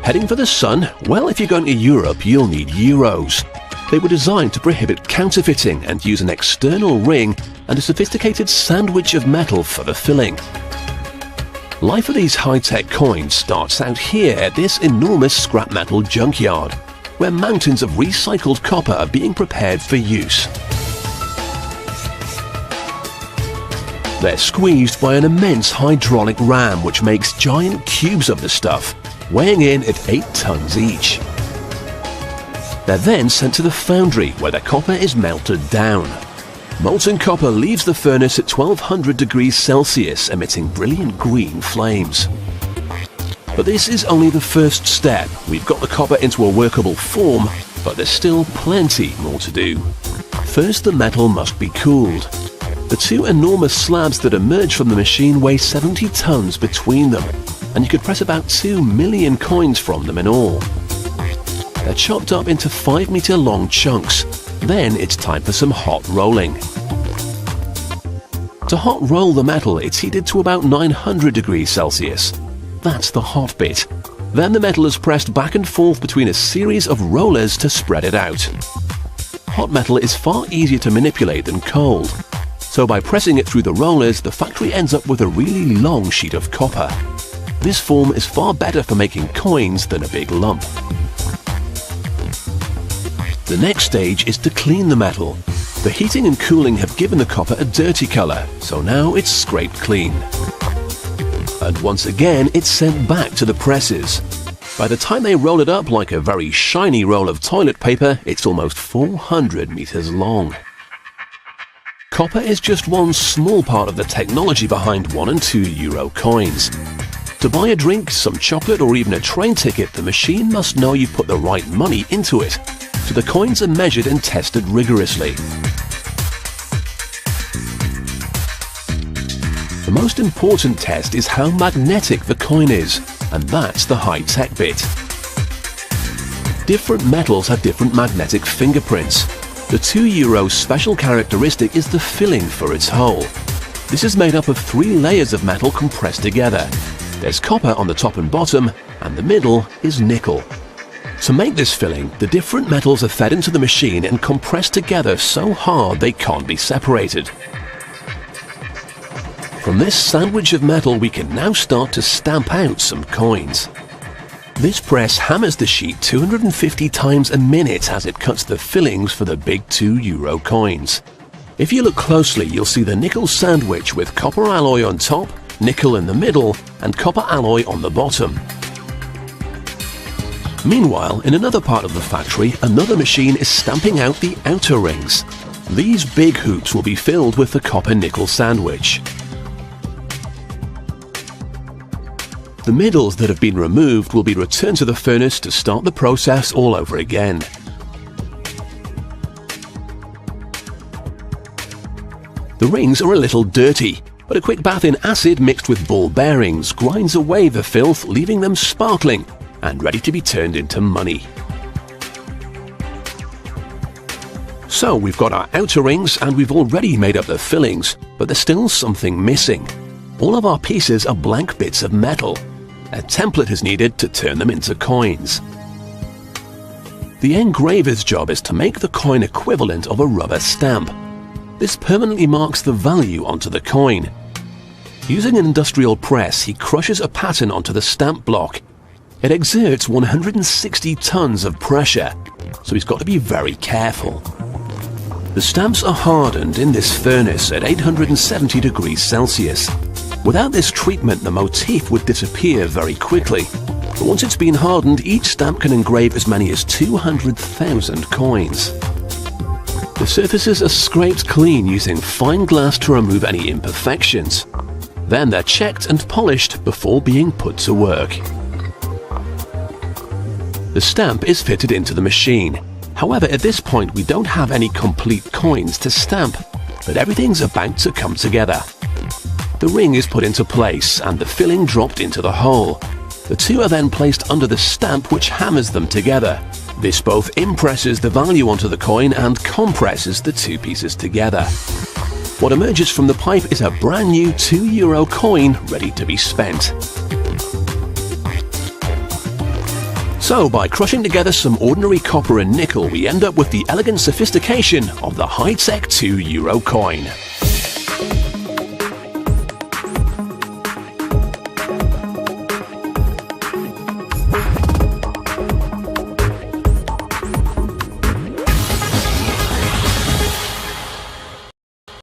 Heading for the sun? Well, if you're going to Europe, you'll need euros. They were designed to prohibit counterfeiting and use an external ring and a sophisticated sandwich of metal for the filling. Life for these high-tech coins starts out here at this enormous scrap metal junkyard, where mountains of recycled copper are being prepared for use. They're squeezed by an immense hydraulic ram which makes giant cubes of the stuff, weighing in at 8 tons each. They're then sent to the foundry where the copper is melted down. Molten copper leaves the furnace at 1200 degrees Celsius, emitting brilliant green flames. But this is only the first step. We've got the copper into a workable form, but there's still plenty more to do. First, the metal must be cooled. The two enormous slabs that emerge from the machine weigh 70 tons between them, and you could press about 2 million coins from them in all. They're chopped up into 5-meter long chunks. Then it's time for some hot rolling. To hot roll the metal, it's heated to about 900 degrees Celsius. That's the hot bit. Then the metal is pressed back and forth between a series of rollers to spread it out. Hot metal is far easier to manipulate than cold. So by pressing it through the rollers, the factory ends up with a really long sheet of copper. This form is far better for making coins than a big lump. The next stage is to clean the metal. The heating and cooling have given the copper a dirty color, so now it's scraped clean. And once again, it's sent back to the presses. By the time they roll it up like a very shiny roll of toilet paper, it's almost 400 meters long. Copper is just one small part of the technology behind 1 and 2 euro coins. To buy a drink, some chocolate or even a train ticket, the machine must know you've put the right money into it. So the coins are measured and tested rigorously. The most important test is how magnetic the coin is, and that's the high-tech bit. Different metals have different magnetic fingerprints. The 2 euro special characteristic is the filling for its hole. This is made up of 3 layers of metal compressed together. There's copper on the top and bottom, and the middle is nickel. To make this filling, the different metals are fed into the machine and compressed together so hard they can't be separated. From this sandwich of metal, we can now start to stamp out some coins. This press hammers the sheet 250 times a minute as it cuts the fillings for the big 2 euro coins. If you look closely, you'll see the nickel sandwich with copper alloy on top, nickel in the middle, and copper alloy on the bottom. Meanwhile, in another part of the factory, another machine is stamping out the outer rings. These big hoops will be filled with the copper-nickel sandwich. The middles that have been removed will be returned to the furnace to start the process all over again. The rings are a little dirty, but a quick bath in acid mixed with ball bearings grinds away the filth, leaving them sparkling and ready to be turned into money. So we've got our outer rings and we've already made up the fillings, but there's still something missing. All of our pieces are blank bits of metal. A template is needed to turn them into coins. The engraver's job is to make the coin equivalent of a rubber stamp. This permanently marks the value onto the coin. Using an industrial press, he crushes a pattern onto the stamp block. It exerts 160 tons of pressure, so he's got to be very careful. The stamps are hardened in this furnace at 870 degrees Celsius. Without this treatment, the motif would disappear very quickly. But once it's been hardened, each stamp can engrave as many as 200,000 coins. The surfaces are scraped clean using fine glass to remove any imperfections. Then they're checked and polished before being put to work. The stamp is fitted into the machine. However, at this point we don't have any complete coins to stamp, but everything's about to come together. The ring is put into place and the filling dropped into the hole. The two are then placed under the stamp, which hammers them together. This both impresses the value onto the coin and compresses the two pieces together. What emerges from the pipe is a brand new 2 euro coin ready to be spent. So by crushing together some ordinary copper and nickel, we end up with the elegant sophistication of the high-tech €2 coin.